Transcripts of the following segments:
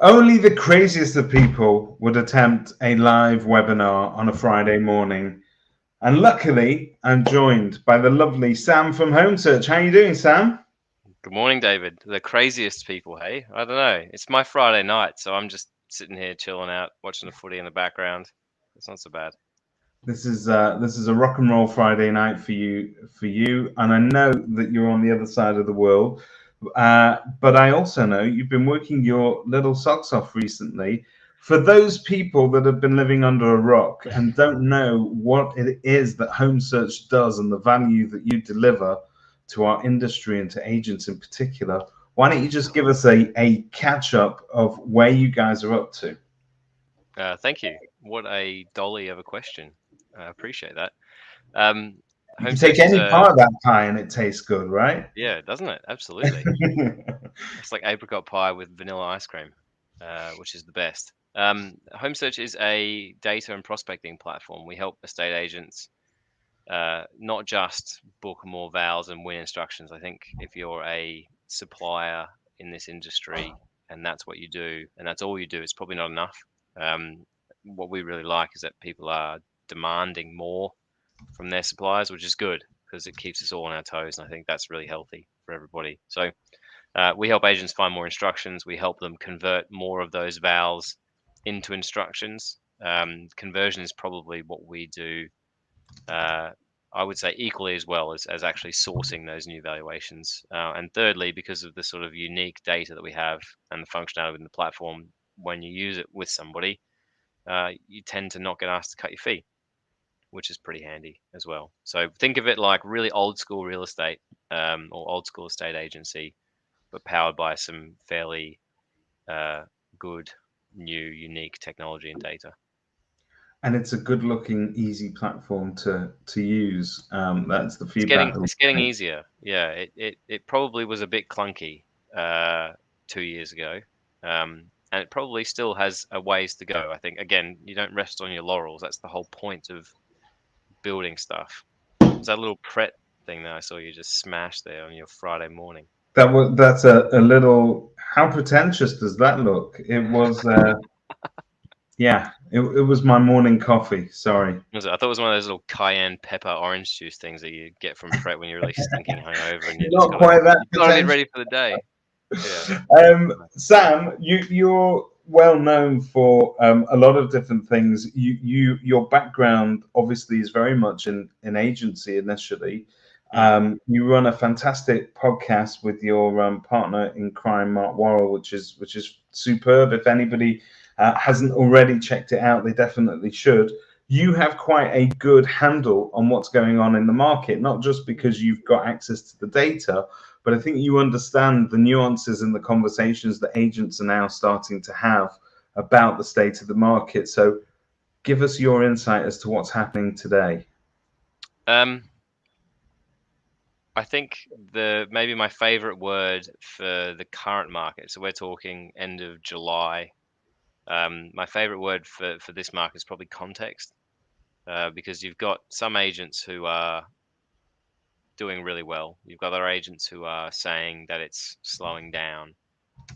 Only the craziest of people would attempt a live webinar on a Friday morning. And luckily, I'm joined by the lovely Sam from Homesearch. How are you doing, Sam? Good morning, David. The craziest people, hey? I don't know. It's my Friday night, so I'm just sitting here chilling out, watching the footy in the background. It's not so bad. This is a rock and roll Friday night for you, and I know that you're on the other side of the world. But I also know you've been working your little socks off recently. For those people that have been living under a rock and don't know what it is that Home Search does and the value that you deliver to our industry and to agents in particular, why don't you just give us a catch up of where you guys are up to? Thank you. What a dolly of a question. I appreciate that. Um, You Home can take Search is any a, part of that pie and it tastes good, right? yeah, doesn't it? Absolutely. It's like apricot pie with vanilla ice cream, which is the best. Home Search is a data and prospecting platform. We help estate agents not just book more vowels and win instructions. I think if you're a supplier in this industry and that's what you do and that's all you do, it's probably not enough. What we really like is that people are demanding more from their suppliers, which is good because it keeps us all on our toes. And I think that's really healthy for everybody. So we help agents find more instructions. We help them convert more of those vowels into instructions. Conversion is probably what we do uh, I would say equally as well as actually sourcing those new valuations. And thirdly, because of the sort of unique data that we have and the functionality within the platform, when you use it with somebody, you tend to not get asked to cut your fee, which is pretty handy as well. So think of it like really old school real estate or old school estate agency, but powered by some fairly uh, good, new, unique technology and data. And it's a good looking, easy platform to use. That's the It's feedback getting that we it's getting get. easier. Yeah, it probably was a bit clunky 2 years ago, and it probably still has a ways to go. I think again, you don't rest on your laurels. That's the whole point of building stuff. Was that little Pret thing that I saw you just smash there on your Friday morning? That's a little. How pretentious does that look? It was yeah. It was my morning coffee. Sorry. I thought it was one of those little cayenne pepper orange juice things that you get from Pret when you're really stinking hungover and Not quite that you've gotta be pretentious. ready for the day. Yeah. Sam, you're well known for a lot of different things. Your background obviously is very much in agency initially. Mm. You run a fantastic podcast with your partner in crime, Mark Worrell, which is superb. If anybody hasn't already checked it out, they definitely should. You have quite a good handle on what's going on in the market, not just because you've got access to the data, but I think you understand the nuances and the conversations that agents are now starting to have about the state of the market. So give us your insight as to what's happening today. Um, I think the maybe my favorite word for the current market. So we're talking end of July. My favorite word for this market is probably context, because you've got some agents who are doing really well. You've got other agents who are saying that it's slowing down,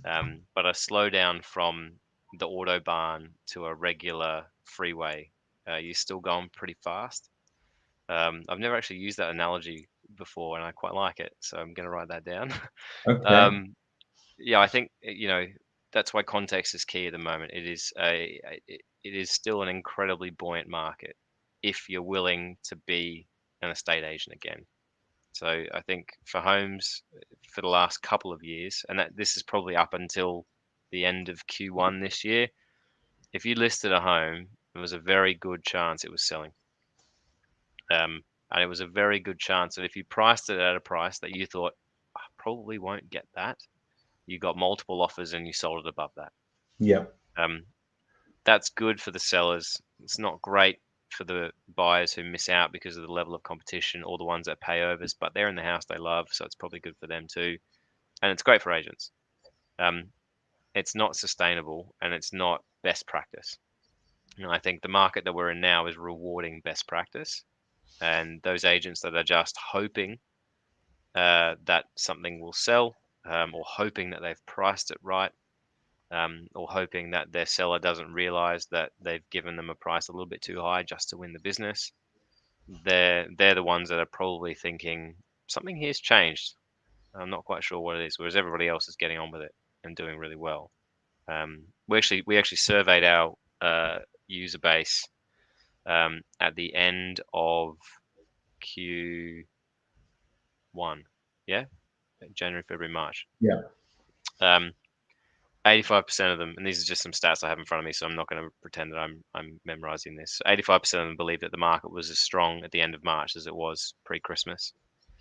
but a slowdown from the autobahn to a regular freeway, you're still going pretty fast. I've never actually used that analogy before, and I quite like it, so I'm going to write that down. Okay. um, yeah, I think that's why context is key at the moment. It is still an incredibly buoyant market if you're willing to be an estate agent again. So I think for homes for the last couple of years, and that this is probably up until the end of Q1 this year, if you listed a home, there was a very good chance it was selling. And it was a very good chance that if you priced it at a price that you thought, I probably won't get that, you got multiple offers and you sold it above that. Yeah. Um, that's good for the sellers. It's not great for the buyers who miss out because of the level of competition or the ones that pay overs, but they're in the house they love, so it's probably good for them too. And it's great for agents. Um, it's not sustainable and it's not best practice. I think the market that we're in now is rewarding best practice, and those agents that are just hoping that something will sell, or hoping that they've priced it right, or hoping that their seller doesn't realize that they've given them a price a little bit too high just to win the business. They're the ones that are probably thinking something here's changed. I'm not quite sure what it is, whereas everybody else is getting on with it and doing really well. We actually surveyed our user base at the end of Q1, yeah, January, February, March. Yeah. 85% of them, and these are just some stats I have in front of me, so I'm not going to pretend that I'm memorizing this. 85% of them believe that the market was as strong at the end of March as it was pre-Christmas.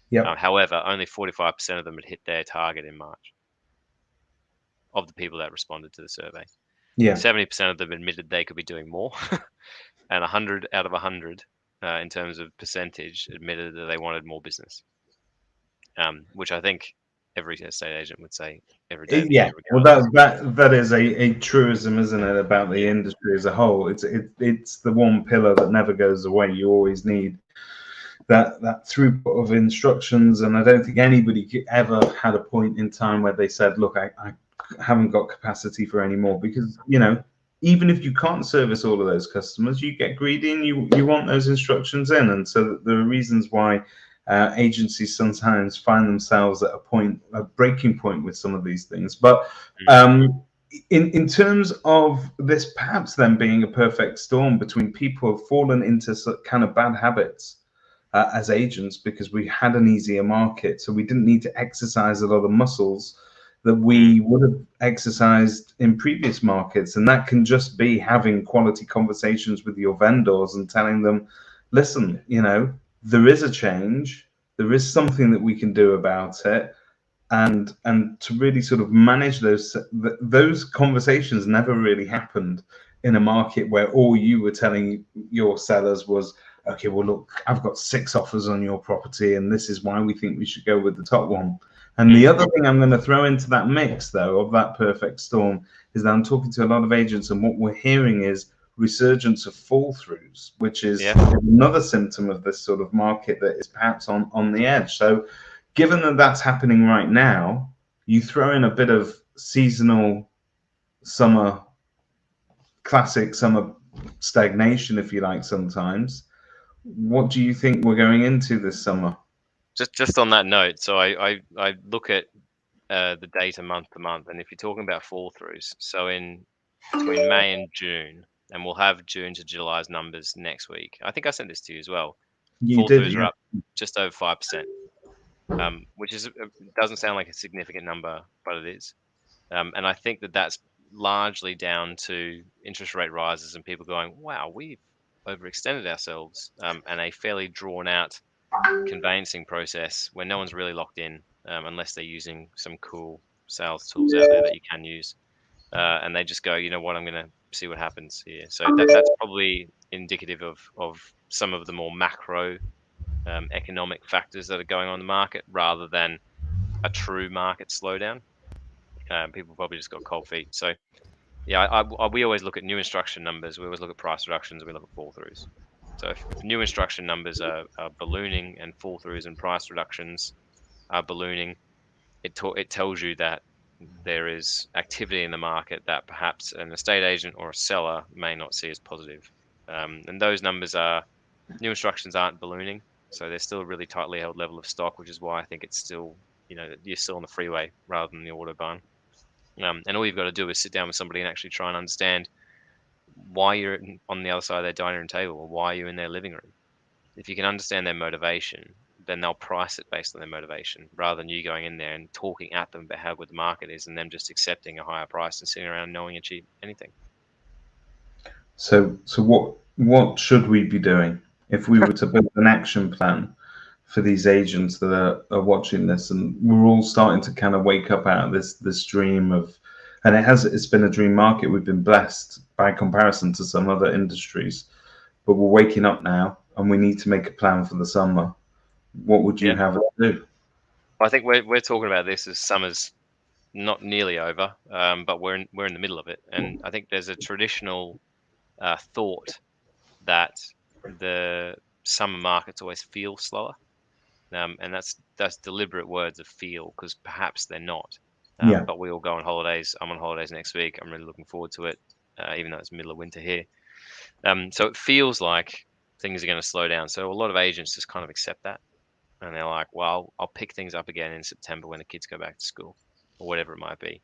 Yeah. However, only 45% of them had hit their target in March of the people that responded to the survey. Yeah. 70% of them admitted they could be doing more, and 100 out of 100, in terms of percentage, admitted that they wanted more business, which I think every estate agent would say every day of the Yeah, year, well, regardless. that is a truism, isn't it, about the Yeah, industry as a whole? It's the one pillar that never goes away. You always need that throughput of instructions, and I don't think anybody ever had a point in time where they said, "Look, I haven't got capacity for any more," because even if you can't service all of those customers, you get greedy and you want those instructions in, and so there are reasons why agencies sometimes find themselves at a breaking point with some of these things. But in terms of this, perhaps then being a perfect storm between people who have fallen into kind of bad habits as agents because we had an easier market, so we didn't need to exercise a lot of muscles that we would have exercised in previous markets. And that can just be having quality conversations with your vendors and telling them, listen, there is a change, there is something that we can do about it, and to really sort of manage those conversations never really happened in a market where all you were telling your sellers was, okay, well, look, I've got 6 offers on your property and this is why we think we should go with the top one. And the other thing I'm going to throw into that mix, though, of that perfect storm is that I'm talking to a lot of agents, and what we're hearing is resurgence of fall throughs, which is another symptom of this sort of market that is perhaps on the edge. So given that that's happening right now, you throw in a bit of seasonal summer, classic summer stagnation, if you like, sometimes. What do you think we're going into this summer? Just on that note, so I look at the data month to month, and if you're talking about fall throughs, so in between May and June, and we'll have June to July's numbers next week. I think I sent this to you as well. You Fall did, throughs are yeah. up just over 5%, which doesn't sound like a significant number, but it is. And I think that that's largely down to interest rate rises and people going, wow, we've overextended ourselves, and a fairly drawn out conveyancing process where no one's really locked in, unless they're using some cool sales tools out there that you can use. And they just go, you know what, I'm going to see what happens here. So that's probably indicative of some of the more macro economic factors that are going on in the market rather than a true market slowdown. People probably just got cold feet. So yeah, we always look at new instruction numbers. We always look at price reductions. And we look at fall throughs. So if new instruction numbers are ballooning and fall throughs and price reductions are ballooning, it tells you that there is activity in the market that perhaps an estate agent or a seller may not see as positive. And those numbers are new instructions aren't ballooning, so there's still a really tightly held level of stock, which is why I think it's still, you're still on the freeway rather than the autobahn. And all you've got to do is sit down with somebody and actually try and understand why you're on the other side of their dining room table or why you're in their living room. If you can understand their motivation, then they'll price it based on their motivation rather than you going in there and talking at them about how good the market is and them just accepting a higher price and sitting around knowing achieve anything. So what should we be doing if we were to build an action plan for these agents that are watching this? And we're all starting to kind of wake up out of this dream of, and it's been a dream market. We've been blessed by comparison to some other industries, but we're waking up now and we need to make a plan for the summer. What would you have us do? I think we're talking about this as summer's not nearly over, but we're in the middle of it, and I think there's a traditional thought that the summer markets always feel slower, and that's deliberate words of feel because perhaps they're not. Yeah. But we all go on holidays. I'm on holidays next week. I'm really looking forward to it, even though it's middle of winter here. So it feels like things are going to slow down. So a lot of agents just kind of accept that, and they're like, "Well, I'll pick things up again in September when the kids go back to school, or whatever it might be."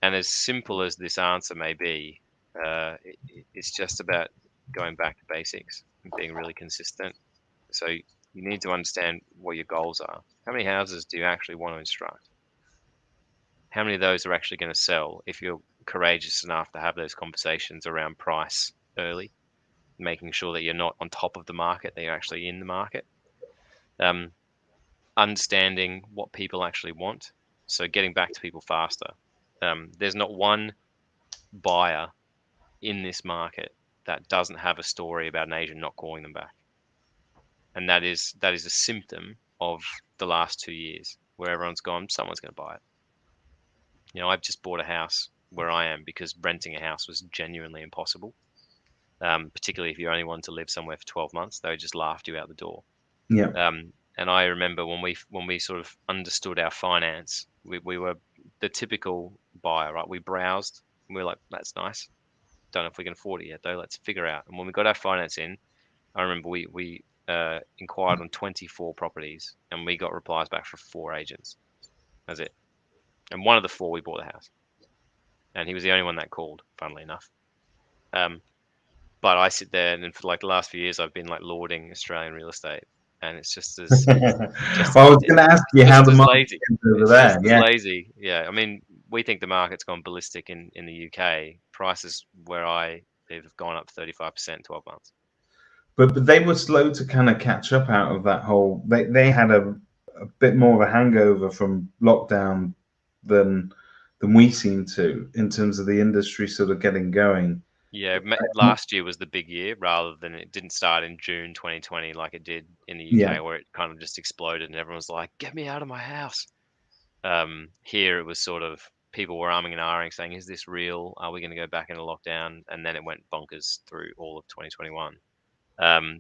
And as simple as this answer may be, it's just about going back to basics and being really consistent. So you need to understand what your goals are. How many houses do you actually want to instruct? How many of those are actually going to sell if you're courageous enough to have those conversations around price early, making sure that you're not on top of the market, that you're actually in the market, um, understanding what people actually want. So getting back to people faster. There's not one buyer in this market that doesn't have a story about an agent not calling them back, and that is a symptom of the last 2 years where everyone's gone, someone's going to buy it. I've just bought a house where I am because renting a house was genuinely impossible. Particularly if you only wanted to live somewhere for 12 months, they would just laughed you out the door. Yeah. And I remember when we sort of understood our finance, we were the typical buyer, right? We browsed, and we were like, that's nice. Don't know if we can afford it yet, though. Let's figure out. And when we got our finance in, I remember we inquired on 24 properties, and we got replies back from 4 agents. That's it. And one of the 4, we bought the house, and he was the only one that called, funnily enough. But I sit there, and for like the last few years, I've been like lauding Australian real estate, and it's just as just Well, I as was going to ask you how just the as market lazy. is over It's there. just as Yeah. lazy. Yeah, I mean, we think the market's gone ballistic in the UK. Prices where I live have gone up 35% in 12 months. But they were slow to kind of catch up out of that whole. They had a bit more of a hangover from lockdown than we seem to in terms of the industry sort of getting going. Yeah, last year was the big year rather than it didn't start in June 2020 like it did in the Yeah. UK, where it kind of just exploded and everyone was like, "Get me out of my house." Here it was sort of people were arming and ahhing, saying, "Is this real? Are we going to go back into lockdown?" And then it went bonkers through all of 2021.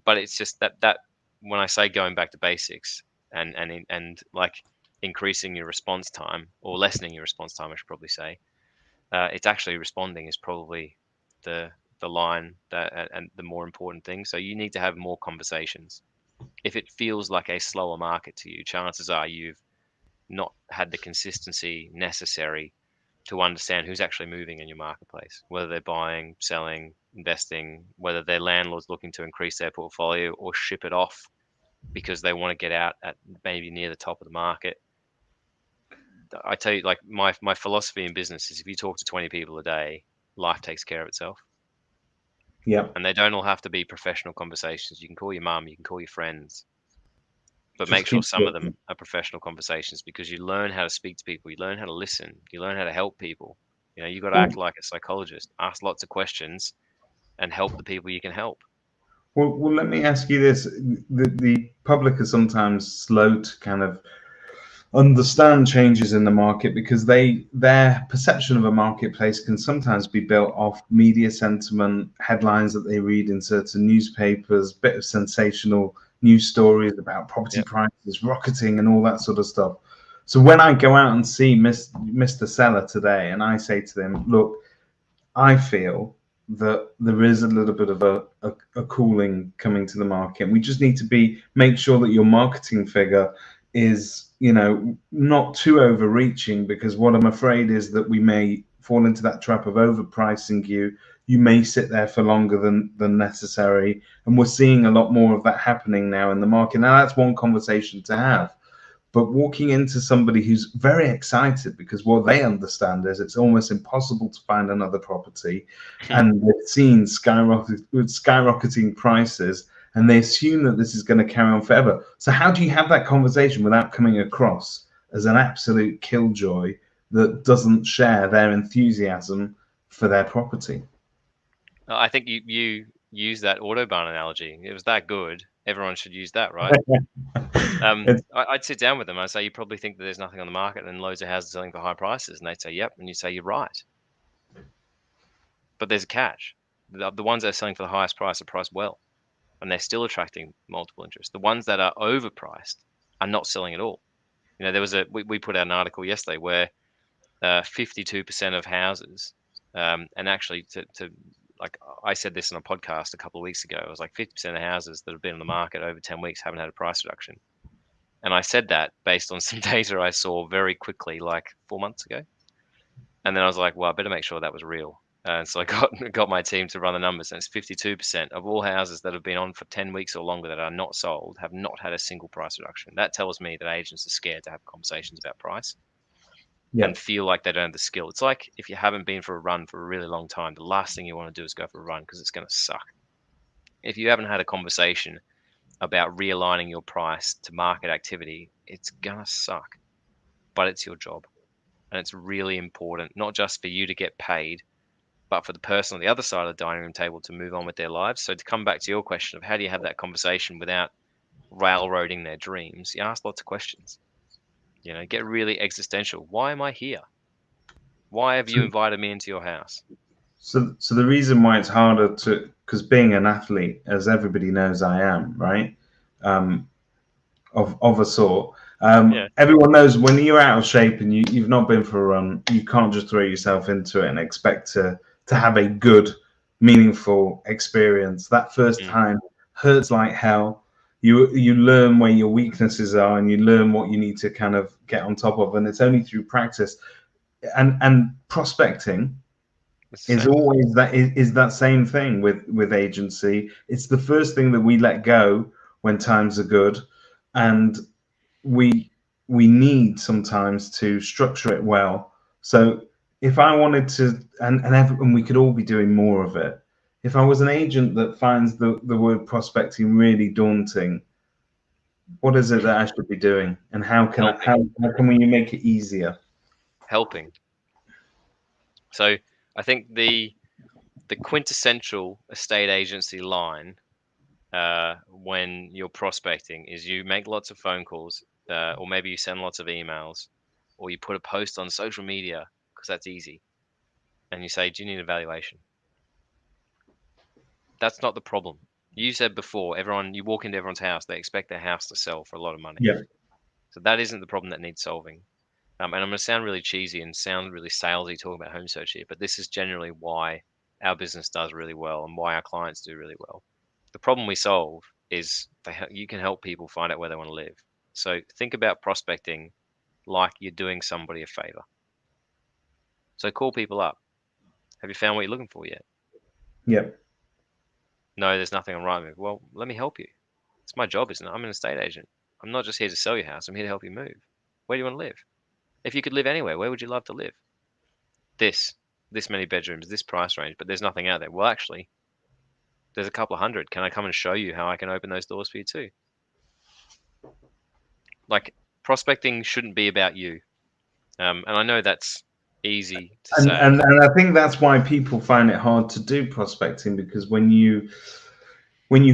But it's just that when I say going back to basics and like increasing your response time or lessening your response time, I should probably say, it's actually responding is probably the the line that and the more important thing. So you need to have more conversations. If it feels like a slower market to you, chances are you've not had the consistency necessary to understand who's actually moving in your marketplace, whether they're buying, selling, investing, whether their landlord's looking to increase their portfolio or ship it off because they want to get out at maybe near the top of the market. I tell you, like my philosophy in business is if you talk to 20 people a day, life takes care of itself. Yeah. And they don't all have to be professional conversations. You can call your mum, you can call your friends, but Just make sure keep some of talking. them are professional conversations because you learn how to speak to people, you learn how to listen, you learn how to help people. You got to Well, act like a psychologist, ask lots of questions, and help the people you can help. well, let me ask you this: the public are sometimes slow to kind of understand changes in the market because their perception of a marketplace can sometimes be built off media sentiment, headlines that they read in certain newspapers, bit of sensational news stories about property Yeah. prices rocketing and all that sort of stuff. So when I go out and see Mr. Seller today and I say to them, look, I feel that there is a little bit of a cooling coming to the market. We just need to make sure that your marketing figure is, not too overreaching, because what I'm afraid is that we may fall into that trap of overpricing you. You may sit there for longer than necessary. And we're seeing a lot more of that happening now in the market. Now, that's one conversation to have. But walking into somebody who's very excited because what they understand is it's almost impossible to find another property, and they've seen skyrocketing prices, and they assume that this is going to carry on forever. So how do you have that conversation without coming across as an absolute killjoy that doesn't share their enthusiasm for their property? I think you use that Autobahn analogy. It was that good. Everyone should use that, right? It's, I'd sit down with them. I'd say, you probably think that there's nothing on the market and loads of houses selling for high prices. And they'd say, yep. And you say, you're right. But there's a catch. The ones that are selling for the highest price are priced well, and they're still attracting multiple interest. The ones that are overpriced are not selling at all. There was we put out an article yesterday where 52% of houses, and actually to like I said this on a podcast a couple of weeks ago, it was like 50% of houses that have been on the market over 10 weeks haven't had a price reduction. And I said that based on some data I saw very quickly, like 4 months ago. And then I was like, well, I better make sure that was real. And so I got my team to run the numbers, and it's 52% of all houses that have been on for 10 weeks or longer that are not sold have not had a single price reduction. That tells me that agents are scared to have conversations about price Yeah. and feel like they don't have the skill. It's like if you haven't been for a run for a really long time, the last thing you want to do is go for a run because it's going to suck. If you haven't had a conversation about realigning your price to market activity, it's going to suck, but it's your job. And it's really important, not just for you to get paid, but for the person on the other side of the dining room table to move on with their lives. So to come back to your question of how do you have that conversation without railroading their dreams, you ask lots of questions. Get really existential. Why am I here? Why have you So, invited me into your house? so the reason why it's harder to, because being an athlete, as everybody knows, I am, right? Um, of a sort. Yeah. Everyone knows when you're out of shape and you've not been for a run, you can't just throw yourself into it and expect to have a good, meaningful experience. That first Mm. time hurts like hell. You learn where your weaknesses are and you learn what you need to kind of get on top of, and it's only through practice. And prospecting It's the is same. always is that same thing with agency. It's the first thing that we let go when times are good, and we we need sometimes to structure it well. So if I wanted to, and we could all be doing more of it. If I was an agent that finds the word prospecting really daunting, what is it that I should be doing, and Helping. how can we make it easier? Helping. So I think the quintessential estate agency line when you're prospecting is you make lots of phone calls, or maybe you send lots of emails, or you put a post on social media because that's easy, and you say, "Do you need a valuation?" That's not the problem. You said before, you walk into everyone's house, they expect their house to sell for a lot of money. Yeah, So that isn't the problem that needs solving. And I'm going to sound really cheesy and sound really salesy talking about home search here, but this is generally why our business does really well and why our clients do really well. The problem we solve is you can help people find out where they want to live. So think about prospecting like you're doing somebody a favor. So call people up. Have you found what you're looking for yet? yeah. No, there's nothing on Rightmove. Well, let me help you. It's my job, isn't it? I'm an estate agent. I'm not just here to sell your house. I'm here to help you move. Where do you want to live? If you could live anywhere, where would you love to live? This, this many bedrooms, this price range, but there's nothing out there. Well, actually, there's a couple of hundred. Can I come and show you how I can open those doors for you too? Like prospecting shouldn't be about you. And I know that's easy to And, say. and I think that's why people find it hard to do prospecting, because when you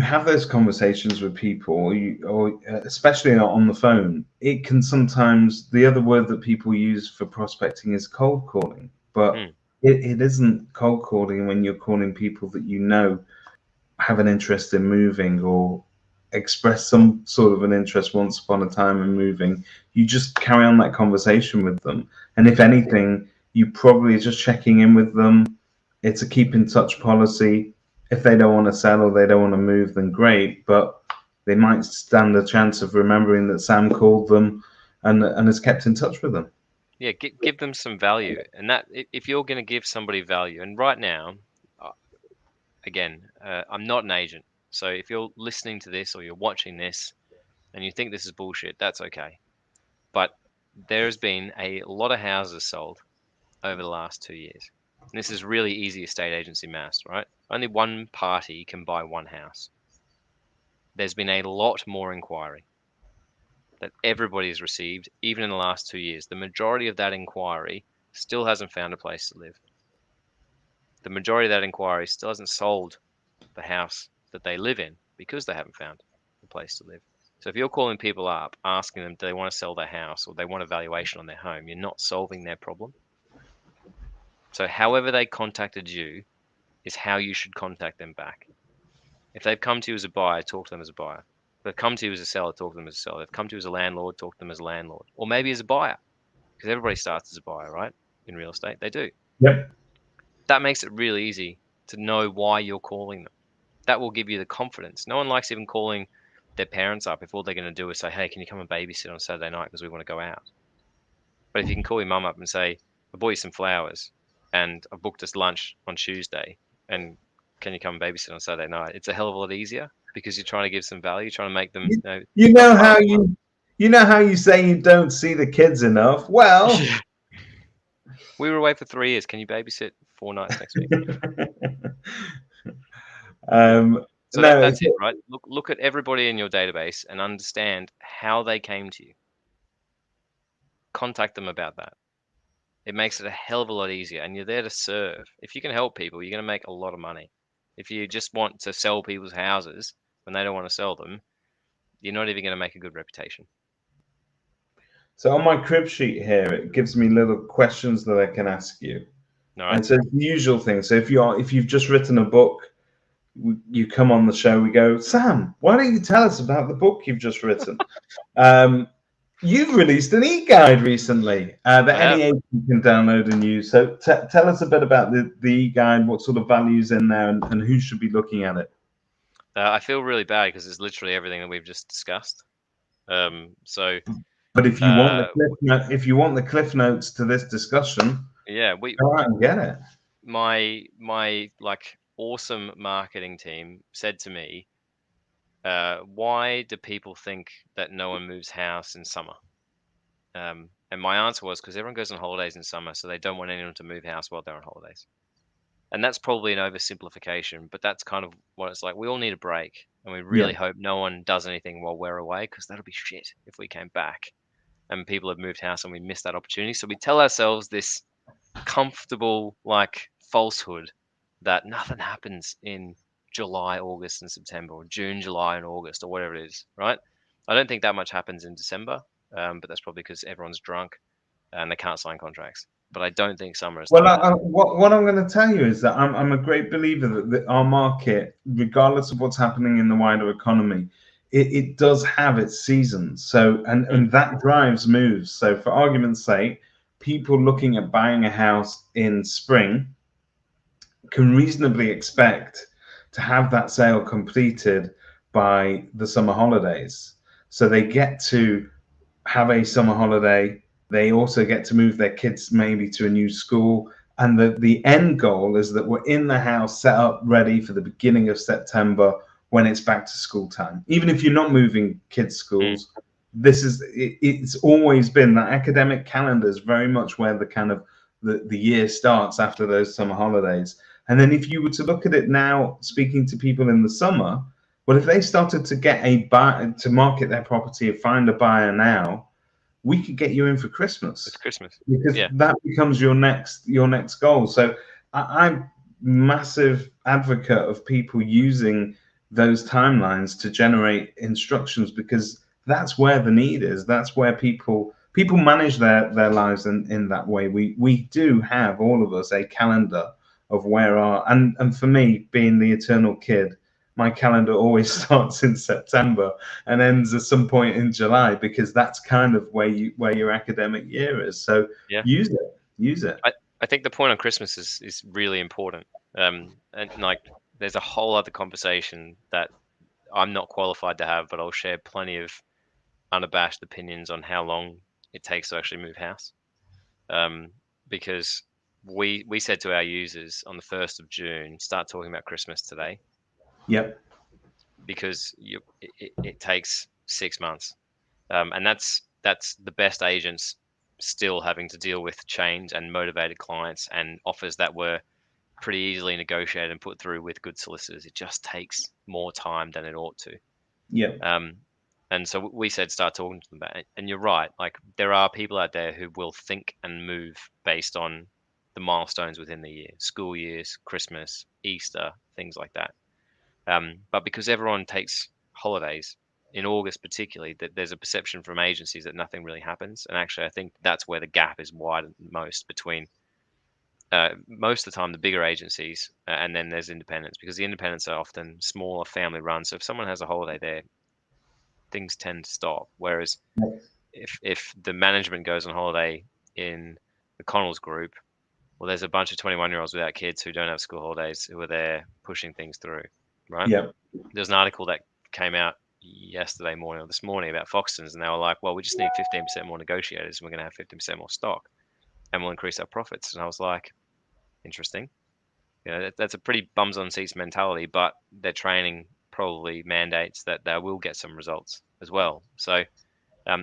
have those conversations with people, or especially on the phone, it can sometimes, the other word that people use for prospecting is cold calling, but Hmm. it isn't cold calling when you're calling people that you know have an interest in moving or express some sort of an interest once upon a time in moving. You just carry on that conversation with them, and if anything, you probably are just checking in with them. It's a keep in touch policy. If they don't want to sell or they don't want to move, then great, but they might stand a chance of remembering that Sam called them and has kept in touch with them. Yeah, give them some value, and that if you're going to give somebody value, and right now, uh, again, I'm not an agent, so if you're listening to this or you're watching this and you think this is bullshit, that's okay. But there's been a lot of houses sold over the last 2 years. And this is really easy estate agency maths, right? Only one party can buy one house. There's been a lot more inquiry that everybody's received, even in the last 2 years. The majority of that inquiry still hasn't found a place to live. The majority of that inquiry still hasn't sold the house that they live in because they haven't found a place to live. So if you're calling people up asking them do they want to sell their house or they want a valuation on their home, you're not solving their problem. So however they contacted you is how you should contact them back. If they've come to you as a buyer, talk to them as a buyer. If they've come to you as a seller, talk to them as a seller. If they've come to you as a landlord, talk to them as a landlord. Or maybe as a buyer, because everybody starts as a buyer, right? in real estate. They do. Yep. That makes it really easy to know why you're calling them. That will give you the confidence. No one likes even calling their parents up if all they're going to do is say, "Hey, can you come and babysit on Saturday night because we want to go out?" But if you can call your mum up and say, "I bought you some flowers and I booked us lunch on Tuesday, and can you come and babysit on Saturday night?" It's a hell of a lot easier because you're trying to give some value, you're trying to make them, You, you know, you not know part how of the club. you know how you say you don't see the kids enough. Well, Yeah. We were away for 3 years. Can you babysit 4 nights next week? um, So no, that's it, right? Look at everybody in your database and understand how they came to you. Contact them about that. It makes it a hell of a lot easier, and you're there to serve. If you can help people, you're going to make a lot of money. If you just want to sell people's houses when they don't want to sell them, you're not even going to make a good reputation. so on my crib sheet here, it gives me little questions that I can ask you, All and right. so it's the usual thing. So if you've just written a book, you come on the show, we go, Sam, why don't you tell us about the book you've just written? Um, you've released an e-guide recently that I any have. agent can download and use. So tell us a bit about the e-guide, what sort of values in there, and who should be looking at it. I feel really bad because it's literally everything that we've just discussed. So But if you want the uh, if you want the cliff notes to this discussion, yeah, go out and get it. my like awesome marketing team said to me, why do people think that no one moves house in summer? And my answer was because everyone goes on holidays in summer, so they don't want anyone to move house while they're on holidays. And that's probably an oversimplification, but that's kind of what it's like. We all need a break, and we Yeah. really hope no one does anything while we're away because that'll be shit if we came back and people have moved house and we missed that opportunity. So we tell ourselves this comfortable like falsehood that nothing happens in July, August, and September, or June, July, and August, or whatever it is, right? I don't think that much happens in December, but that's probably because everyone's drunk and they can't sign contracts. But I don't think summer is Well, like that. what I'm going to tell you is that I'm a great believer that our market, regardless of what's happening in the wider economy, it does have its seasons. So, Mm, and that drives moves. So, for argument's sake, people looking at buying a house in spring can reasonably expect to have that sale completed by the summer holidays. So they get to have a summer holiday. They also get to move their kids maybe to a new school. And the end goal is that we're in the house set up ready for the beginning of September when it's back to school time. Even if you're not moving kids' mm, schools, it's always been that academic calendar is very much where the kind of the year starts after those summer holidays. And then if you were to look at it now, speaking to people in the summer, well, if they started to get a buy to market their property and find a buyer now, we could get you in for it's Christmas Christmas. because Yeah, that becomes your next goal. So I'm massive advocate of people using those timelines to generate instructions because that's where the need is. That's where people manage their lives in that way. We do have all of us a calendar of where our and for me being the eternal kid, my calendar always starts in September and ends at some point in July because that's kind of where your academic year is. So yeah. use it. I think the point on Christmas is really important. And like, there's a whole other conversation that I'm not qualified to have, but I'll share plenty of unabashed opinions on how long it takes to actually move house. Um, because we said to our users on the 1st of June, start talking about Christmas today, Yep. because it takes 6 months, and that's the best agents still having to deal with change and motivated clients and offers that were pretty easily negotiated and put through with good solicitors. It just takes more time than it ought to. Yep. Um, and so we said start talking to them about it. And you're right. Like, there are people out there who will think and move based on the milestones within the year, school years, Christmas, Easter, things like that. But because everyone takes holidays in August, particularly, that there's a perception from agencies that nothing really happens. And actually, I think that's where the gap is wide most between most of the time the bigger agencies, and then there's independents, because the independents are often smaller family run. So if someone has a holiday there, things tend to stop. Whereas if the management goes on holiday in the Connells group. Well, there's a bunch of 21-year-olds without kids who don't have school holidays who are there pushing things through, right? Yeah. There's an article that came out yesterday morning or this morning about Foxtons, and they were like, well, we just need 15% more negotiators, and we're going to have 15% more stock, and we'll increase our profits. And I was like, interesting. That's a pretty bums on seats mentality, but their training probably mandates that they will get some results as well. So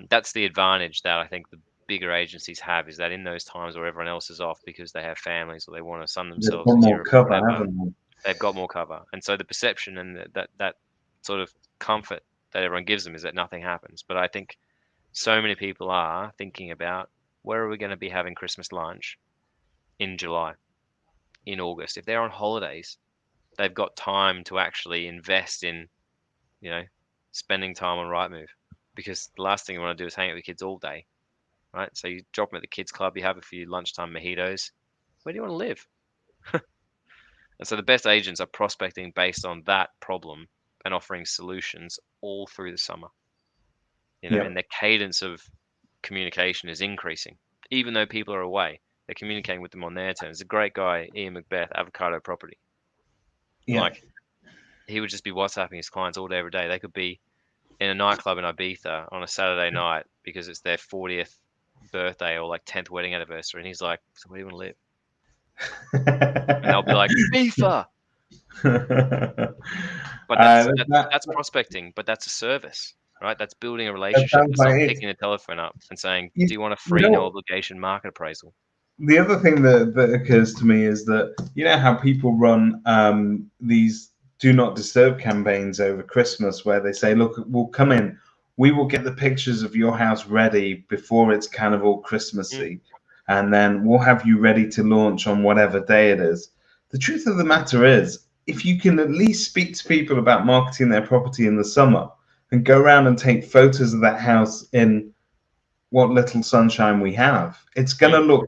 that's the advantage that I think the bigger agencies have, is that in those times where everyone else is off because they have families or they want to sun They've themselves got in more Europe or cover, whatever, haven't they? they've got more cover. And so the perception and that sort of comfort that everyone gives them is that nothing happens. But I think so many people are thinking about, where are we going to be having Christmas lunch in July, in August? If they're on holidays, they've got time to actually invest in, you know, spending time on Rightmove, because the last thing you want to do is hang out with kids all day, right? So you drop them at the kids club, you have a few lunchtime mojitos. Where do you want to live? And so the best agents are prospecting based on that problem and offering solutions all through the summer. Yeah. And their cadence of communication is increasing, even though people are away. They're communicating with them on their terms. A great guy, Ian Macbeth, Avocado Property. Yeah. Like, he would just be WhatsApping his clients all day, every day. They could be in a nightclub in Ibiza on a Saturday night because it's their 40th birthday or like 10th wedding anniversary, and he's like, "So where do you want to live?" And they'll be like, "FIFA." But that's that, that, that's prospecting, but that's a service, right? That's building a that relationship. sounds That's like not it. picking the telephone up and saying, You, "Do you want a you free, no know, obligation market appraisal?" the other thing that occurs to me is that you know how people run these do not disturb campaigns over Christmas, where they say, "Look, we'll come in, we will get the pictures of your house ready before it's kind of all Mm, Christmassy, and then we'll have you ready to launch on whatever day it is." The truth of the matter is, if you can at least speak to people about marketing their property in the summer and go around and take photos of that house in what little sunshine we have, it's going to mm. look,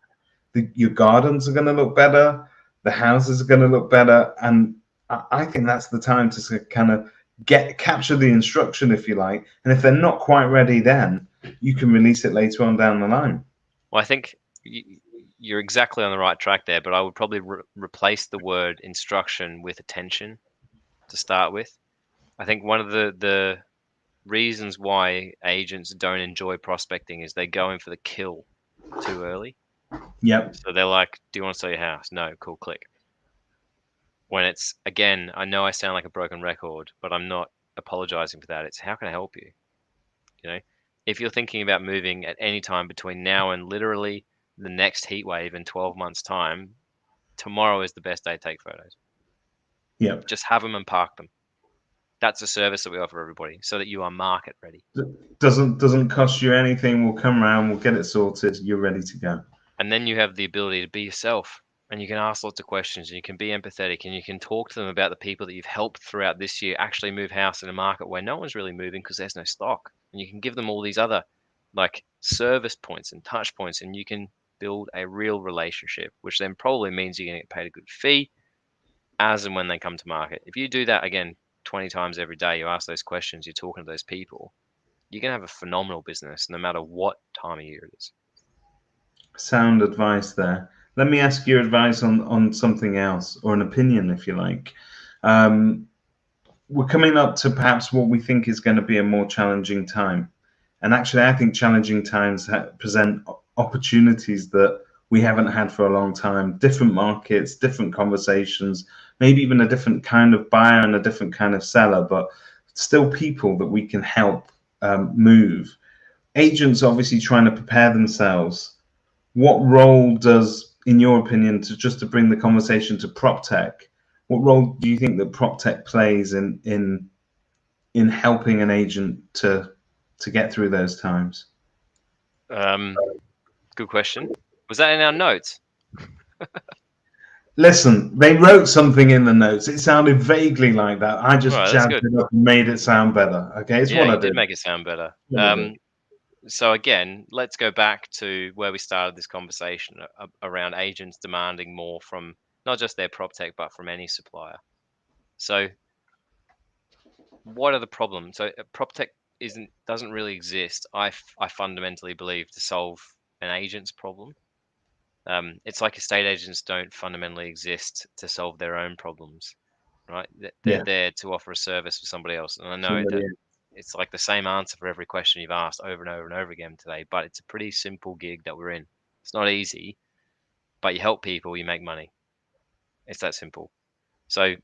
your gardens are going to look better, the houses are going to look better, and I think that's the time to kind of capture the instruction, if you like. And if they're not quite ready, then you can release it later on down the line. Well, I think you're exactly on the right track there, but I would probably replace the word instruction with attention to start with. I think one of the reasons why agents don't enjoy prospecting is they go in for the kill too early. Yep. So they're like, "Do you want to sell your house?" "No." "Cool, click." When it's, again, I know I sound like a broken record, but I'm not apologizing for that. It's, how can I help you? You know, if you're thinking about moving at any time between now and literally the next heat wave in 12 months' time, tomorrow is the best day to take photos. Yep. Just have them and park them. That's a service that we offer everybody, so that you are market ready. Doesn't cost you anything. We'll come around, we'll get it sorted, you're ready to go. And then you have the ability to be yourself, and you can ask lots of questions, and you can be empathetic, and you can talk to them about the people that you've helped throughout this year actually move house in a market where no one's really moving because there's no stock. And you can give them all these other, like, service points and touch points, and you can build a real relationship, which then probably means you're going to get paid a good fee as and when they come to market. If you do that again 20 times every day, you ask those questions, you're talking to those people, you're going to have a phenomenal business no matter what time of year it is. Sound advice there. Let me ask your advice on something else, or an opinion, if you like. Um, we're coming up to perhaps what we think is going to be a more challenging time. And actually, I think challenging times present opportunities that we haven't had for a long time. Different markets, different conversations, maybe even a different kind of buyer and a different kind of seller, but still people that we can help move. Agents obviously trying to prepare themselves. What role does, in your opinion, to bring the conversation to prop tech, what role do you think that prop tech plays in helping an agent to get through those times? Um, Good question. Was that in our notes? Listen, they wrote something in the notes. It sounded vaguely like that. I All just right, that's jazzed good. it up and made it sound better. Okay, it's Yeah, what I you did did. make it sound better. What I did. So again, let's go back to where we started this conversation around agents demanding more from not just their prop tech, but from any supplier. So what are the problems? So prop tech doesn't really exist. I fundamentally believe, to solve an agent's problem. It's like estate agents don't fundamentally exist to solve their own problems, right? They're Yeah. there to offer a service for somebody else. And I know Somebody that else. it's like the same answer for every question you've asked over and over and over again today, but it's a pretty simple gig that we're in. It's not easy, but you help people, you make money. It's that simple. So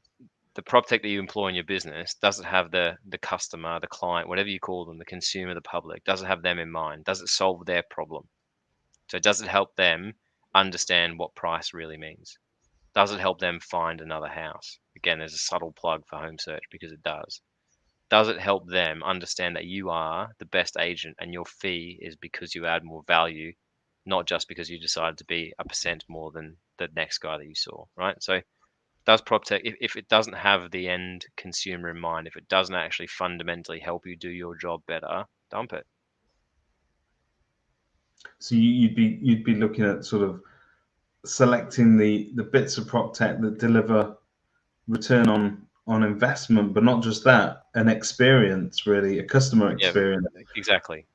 the prop tech that you employ in your business, does it have the customer, the client, whatever you call them, the consumer, the public, does it have them in mind? Does it solve their problem? So does it help them understand what price really means? Does it help them find another house? Again, there's a subtle plug for home search because it does. Does it help them understand that you are the best agent and your fee is because you add more value, not just because you decided to be a percent more than the next guy that you saw, right? So does prop tech, if it doesn't have the end consumer in mind, if it doesn't actually fundamentally help you do your job better, dump it. So you'd be looking at sort of selecting the bits of prop tech that deliver return on investment, but not just that, an experience, really, a customer Yeah, experience, exactly.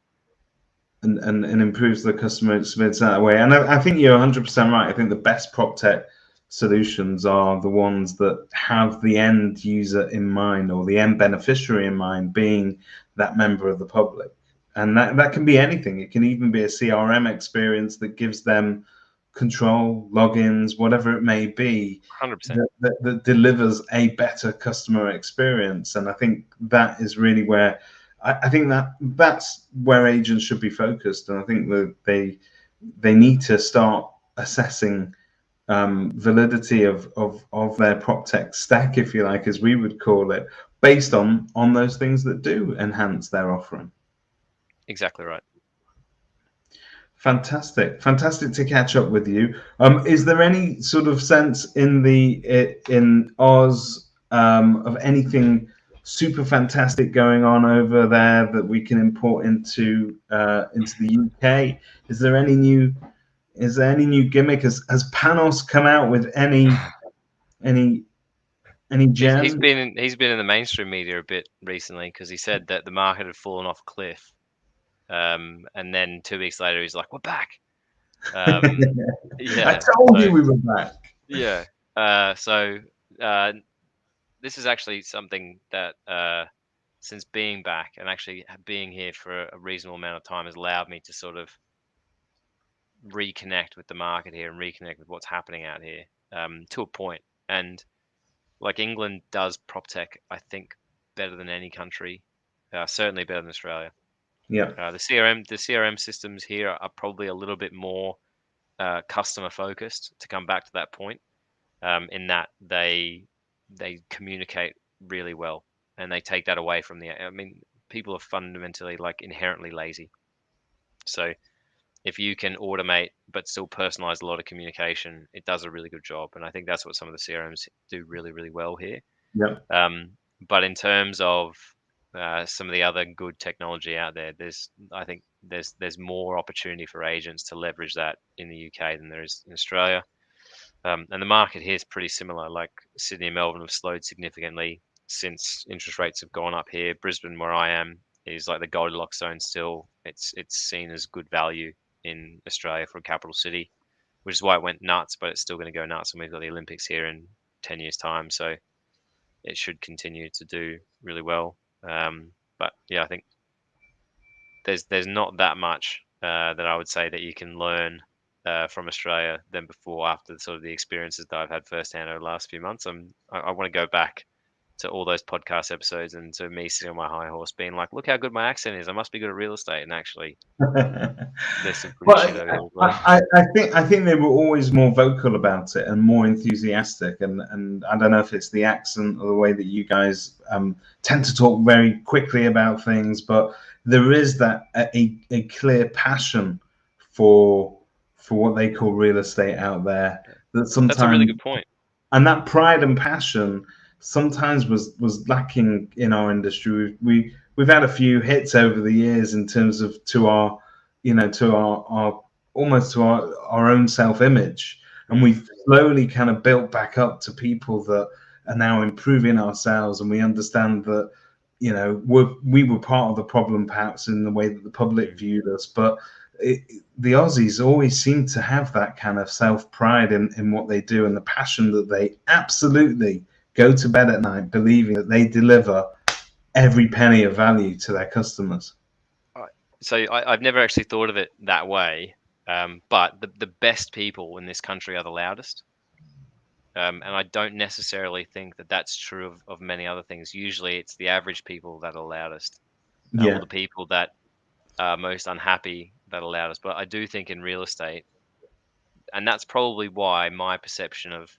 and improves the customer experience that way. And I think you're 100% right. I think the best prop tech solutions are the ones that have the end user in mind, or the end beneficiary in mind, being that member of the public. And that can be anything. It can even be a CRM experience that gives them control, logins, whatever it may be, 100%. that delivers a better customer experience. And I think that is really where I think that's where agents should be focused. And I think that they need to start assessing validity of their prop tech stack, if you like, as we would call it, based on those things that do enhance their offering. Exactly right. Fantastic to catch up with you. Is there any sort of sense in Oz of anything super fantastic going on over there that we can import into the UK? Is there any new gimmick? Has Panos come out with any He's gems? been in the mainstream media a bit recently because he said that the market had fallen off a cliff. And then 2 weeks later, he's like, "We're back." Um, I yeah. told you So we were back. yeah. So this is actually something that since being back and actually being here for a reasonable amount of time has allowed me to sort of reconnect with the market here and reconnect with what's happening out here to a point. And like England does prop tech, I think, better than any country, certainly better than Australia. Yeah, The CRM systems here are probably a little bit more customer focused. To come back to that point, in that they communicate really well, and they take that away from the. I mean, people are fundamentally like inherently lazy. So if you can automate but still personalize a lot of communication, it does a really good job. And I think that's what some of the CRMs do really, really well here. yeah, But in terms of some of the other good technology out there, I think there's more opportunity for agents to leverage that in the UK than there is in Australia. And the market here is pretty similar. Like Sydney and Melbourne have slowed significantly since interest rates have gone up here. Brisbane, where I am, is like the Goldilocks zone still. It's seen as good value in Australia for a capital city, which is why it went nuts, but it's still going to go nuts. And we've got the Olympics here in 10 years' time. So it should continue to do really well. But yeah, I think there's not that much that I would say that you can learn from Australia than before after sort of the experiences that I've had firsthand over the last few months. I want to go back to all those podcast episodes and to me sitting on my high horse being like, look how good my accent is. I must be good at real estate. And actually, there's some pretty shit Well, over here, bro. I think they were always more vocal about it and more enthusiastic, and I don't know if it's the accent or the way that you guys tend to talk very quickly about things, but there is that a clear passion for what they call real estate out there that That's a really sometimes, good point. and that pride and passion sometimes was lacking in our industry. We've had a few hits over the years in terms of to our almost to our own self-image, and we've slowly kind of built back up to people that are now improving ourselves, and we understand that we were part of the problem perhaps in the way that the public viewed us, but the Aussies always seem to have that kind of self-pride in what they do and the passion that they absolutely go to bed at night believing that they deliver every penny of value to their customers. So I've never actually thought of it that way, but the best people in this country are the loudest. And I don't necessarily think that that's true of many other things. Usually it's the average people that are loudest, or Yeah, the people that are most unhappy that are loudest. But I do think in real estate, and that's probably why my perception of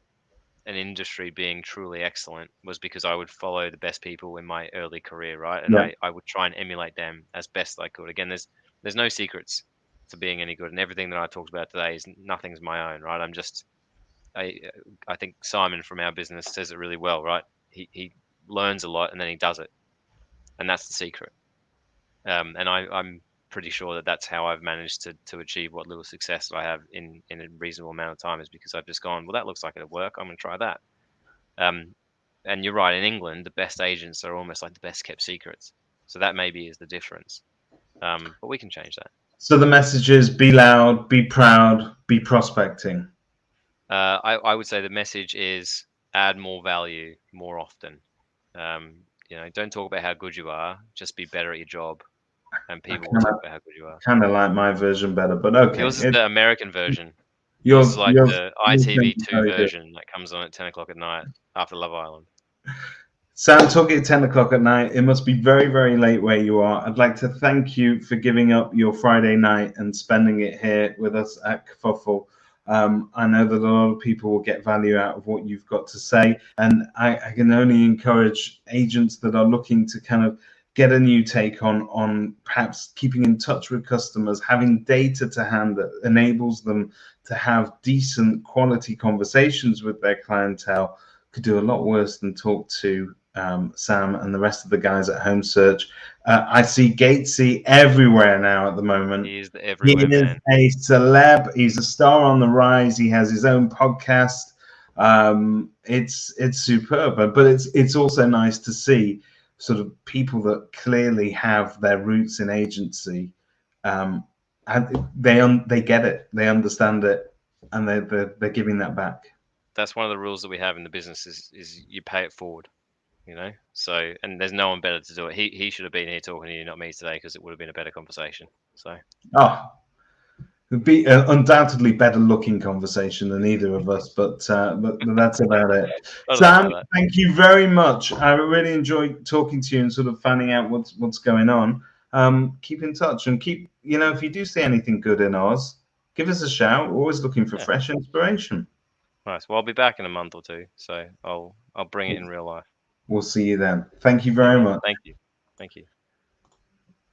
an industry being truly excellent was because I would follow the best people in my early career, right? And yeah, I would try and emulate them as best I could. Again, there's no secrets to being any good, and everything that I talked about today is nothing's my own, right? I I think Simon from our business says it really well, right? He learns a lot and then he does it, and that's the secret. And I'm pretty sure that that's how I've managed to achieve what little success that I have in a reasonable amount of time is because I've just gone, well, that looks like it'll work. I'm going to try that. Um, and you're right. In England, the best agents are almost like the best kept secrets. So that maybe is the difference. But we can change that. so the message is be loud, be proud, be prospecting. I would say the message is add more value more often. Don't talk about how good you are. Just be better at your job, and I people will kind talk of about how good you are. kind of like my version better, but okay. Yours is the American version. Yours is Yours, like yours, the yours sounds ITV2 very good. version that comes on at 10 o'clock at night after Love Island. Sam, talking at 10 o'clock at night, it must be very, very late where you are. I'd like to thank you for giving up your Friday night and spending it here with us at Kerfuffle. I know that a lot of people will get value out of what you've got to say, and I can only encourage agents that are looking to kind of get a new take on perhaps keeping in touch with customers, having data to hand that enables them to have decent quality conversations with their clientele, could do a lot worse than talk to Sam and the rest of the guys at Homesearch. I see Gatesy everywhere now at the moment. He is the He everywhere is man. a celeb. He's a star on the rise. He has his own podcast. It's superb, but it's also nice to see sort of people that clearly have their roots in agency. And they get it, they understand it, and they're giving that back. That's one of the rules that we have in the business is you pay it forward, So, and there's no one better to do it. He should have been here talking to you, not me today, because it would have been a better conversation. So, Oh, it'd be an undoubtedly better looking conversation than either of us, but that's about it. I don't know Sam, about that. thank you very much. I really enjoyed talking to you and sort of finding out what's going on. Keep in touch and keep, if you do see anything good in Oz, give us a shout. We're always looking for Yeah, fresh inspiration. nice. Well, I'll be back in a month or two, so I'll bring it in real life. We'll see you then. Thank you See you very then. much. Thank you. Thank you.